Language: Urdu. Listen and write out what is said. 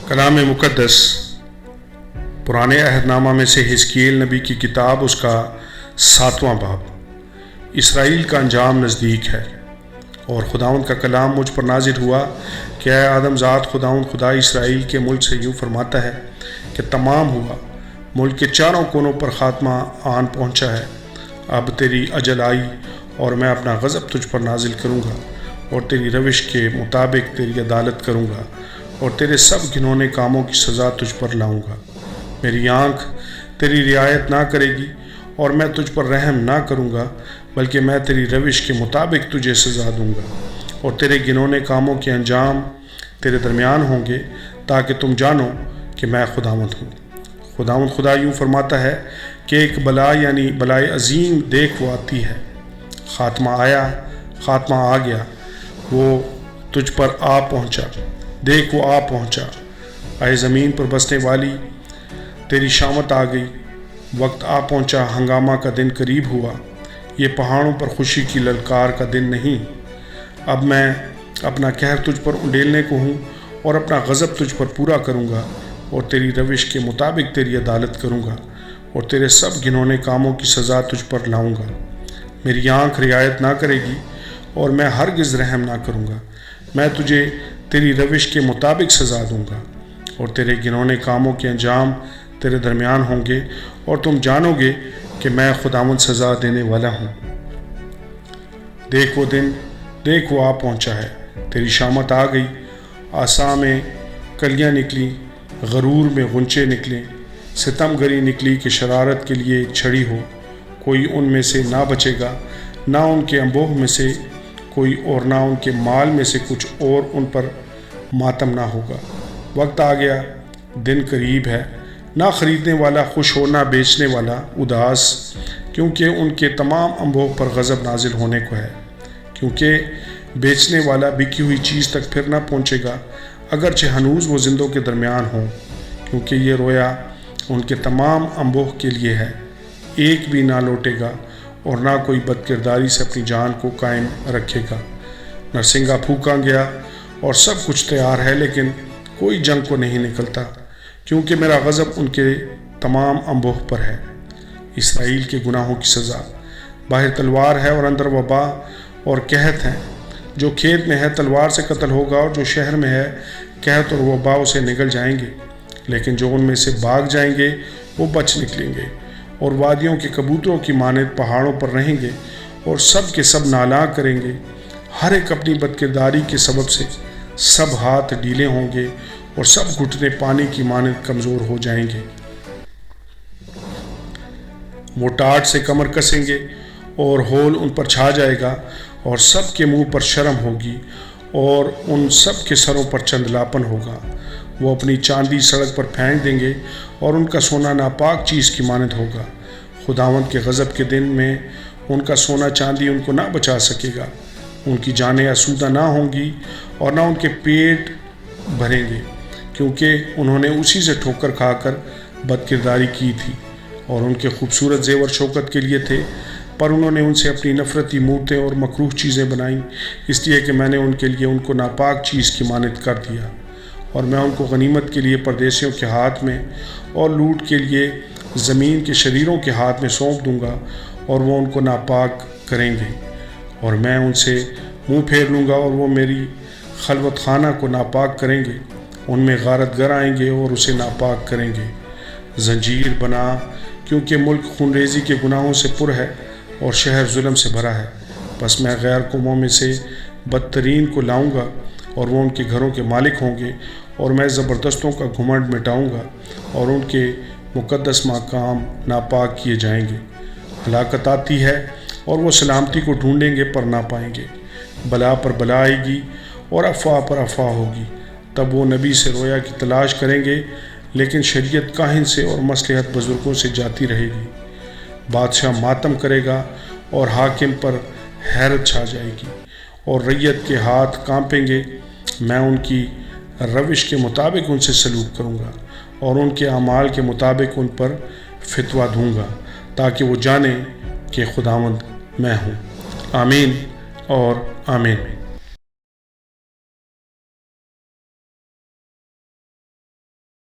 کلام مقدس پرانے عہد نامہ میں سے حزقیل نبی کی کتاب، اس کا 7واں باب۔ اسرائیل کا انجام نزدیک ہے، اور خداوند کا کلام مجھ پر نازل ہوا کہ اے آدم ذات، خداوند خدا اسرائیل کے ملک سے یوں فرماتا ہے کہ تمام ہوا، ملک کے چاروں کونوں پر خاتمہ آن پہنچا ہے۔ اب تیری اجل آئی، اور میں اپنا غضب تجھ پر نازل کروں گا، اور تیری روش کے مطابق تیری عدالت کروں گا، اور تیرے سب گھنونے کاموں کی سزا تجھ پر لاؤں گا۔ میری آنکھ تیری رعایت نہ کرے گی، اور میں تجھ پر رحم نہ کروں گا، بلکہ میں تیری روش کے مطابق تجھے سزا دوں گا، اور تیرے گھنونے کاموں کے انجام تیرے درمیان ہوں گے، تاکہ تم جانو کہ میں خداوند ہوں۔ خداوند خدا یوں فرماتا ہے کہ ایک بلا یعنی بلائے عظیم دیکھ وہ آتی ہے۔ خاتمہ آیا، خاتمہ آ گیا، وہ تجھ پر آ پہنچا، دیکھ وہ آ پہنچا۔ اے زمین پر بسنے والی، تیری شامت آ گئی، وقت آ پہنچا، ہنگامہ کا دن قریب ہوا۔ یہ پہاڑوں پر خوشی کی للکار کا دن نہیں۔ اب میں اپنا قہر تجھ پر انڈیلنے کو ہوں، اور اپنا غضب تجھ پر پورا کروں گا، اور تیری روش کے مطابق تیری عدالت کروں گا، اور تیرے سب گھنونے کاموں کی سزا تجھ پر لاؤں گا۔ میری آنکھ رعایت نہ کرے گی، اور میں ہرگز رحم نہ کروں گا۔ میں تجھے تیری روش کے مطابق سزا دوں گا، اور تیرے گھنونے کاموں کے انجام تیرے درمیان ہوں گے، اور تم جانو گے کہ میں خداوند سزا دینے والا ہوں۔ دیکھ وہ دن، دیکھ وہ آ پہنچا ہے، تیری شامت آ گئی۔ آسا میں کلیاں نکلیں، غرور میں غنچے نکلیں، ستم گری نکلی کہ شرارت کے لیے ایک چھڑی ہو۔ کوئی ان میں سے نہ بچے گا، نہ ان کے انبوہ میں سے کوئی، اور نہ ان کے مال میں سے کچھ اور ان پر ماتم نہ ہوگا۔ وقت آ گیا، دن قریب ہے، نہ خریدنے والا خوش ہو، نہ بیچنے والا اداس، کیونکہ ان کے تمام انبوہ پر غضب نازل ہونے کو ہے۔ کیونکہ بیچنے والا بکی ہوئی چیز تک پھر نہ پہنچے گا، اگرچہ ہنوز وہ زندوں کے درمیان ہوں، کیونکہ یہ رویا ان کے تمام انبوہ کے لیے ہے۔ ایک بھی نہ لوٹے گا، اور نہ کوئی بد کرداری سے اپنی جان کو قائم رکھے گا۔ نرسنگا پھونکا گیا، اور سب کچھ تیار ہے، لیکن کوئی جنگ کو نہیں نکلتا، کیونکہ میرا غضب ان کے تمام انبوہ پر ہے۔ اسرائیل کے گناہوں کی سزا، باہر تلوار ہے اور اندر وبا اور قحط ہے۔ جو کھیت میں ہے تلوار سے قتل ہوگا، اور جو شہر میں ہے قحط اور وبا اسے نگل جائیں گے، لیکن جو ان میں سے بھاگ جائیں گے وہ بچ نکلیں گے، اور وادیوں کے کبوتروں کی مانند پہاڑوں پر رہیں گے، اور سب کے سب نالاں کریں گے۔ ہر ایک اپنی بدکرداری کے سبب سے سب ہاتھ ڈھیلے ہوں گے، اور سب گھٹنے پانی کی مانند کمزور ہو جائیں گے۔ وہ ٹاٹ سے کمر کسیں گے، اور ہول ان پر چھا جائے گا، اور سب کے منہ پر شرم ہوگی، اور ان سب کے سروں پر چندلاپن ہوگا۔ وہ اپنی چاندی سڑک پر پھینک دیں گے، اور ان کا سونا ناپاک چیز کی مانند ہوگا۔ خداوند کے غضب کے دن میں ان کا سونا چاندی ان کو نہ بچا سکے گا۔ ان کی جانیں آسودہ نہ ہوں گی، اور نہ ان کے پیٹ بھریں گے، کیونکہ انہوں نے اسی سے ٹھوکر کھا کر بد کرداری کی تھی، اور ان کے خوبصورت زیور شوکت کے لیے تھے، پر انہوں نے ان سے اپنی نفرتی مورتیں اور مکروہ چیزیں بنائیں، اس لیے کہ میں نے ان کے لیے ان کو ناپاک چیز کی مانند کر دیا۔ اور میں ان کو غنیمت کے لیے پردیسیوں کے ہاتھ میں، اور لوٹ کے لیے زمین کے شریروں کے ہاتھ میں سونپ دوں گا، اور وہ ان کو ناپاک کریں گے۔ اور میں ان سے منہ پھیر لوں گا، اور وہ میری خلوت خانہ کو ناپاک کریں گے۔ ان میں غارت گر آئیں گے، اور اسے ناپاک کریں گے۔ زنجیر بنا، کیونکہ ملک خون ریزی کے گناہوں سے پر ہے، اور شہر ظلم سے بھرا ہے۔ پس میں غیر قوموں میں سے بدترین کو لاؤں گا، اور وہ ان کے گھروں کے مالک ہوں گے، اور میں زبردستوں کا گھمنڈ مٹاؤں گا، اور ان کے مقدس مقام ناپاک کیے جائیں گے۔ ہلاکت آتی ہے، اور وہ سلامتی کو ڈھونڈیں گے پر نہ پائیں گے۔ بلا پر بلا آئے گی، اور افواہ پر افواہ ہوگی۔ تب وہ نبی سے رویا کی تلاش کریں گے، لیکن شریعت کاہن سے اور مصلحت بزرگوں سے جاتی رہے گی۔ بادشاہ ماتم کرے گا، اور حاکم پر حیرت چھا جائے گی، اور رعیت کے ہاتھ کانپیں گے۔ میں ان کی روش کے مطابق ان سے سلوک کروں گا، اور ان کے اعمال کے مطابق ان پر فتویٰ دوں گا، تاکہ وہ جانیں کہ خداوند میں ہوں۔ آمین اور آمین۔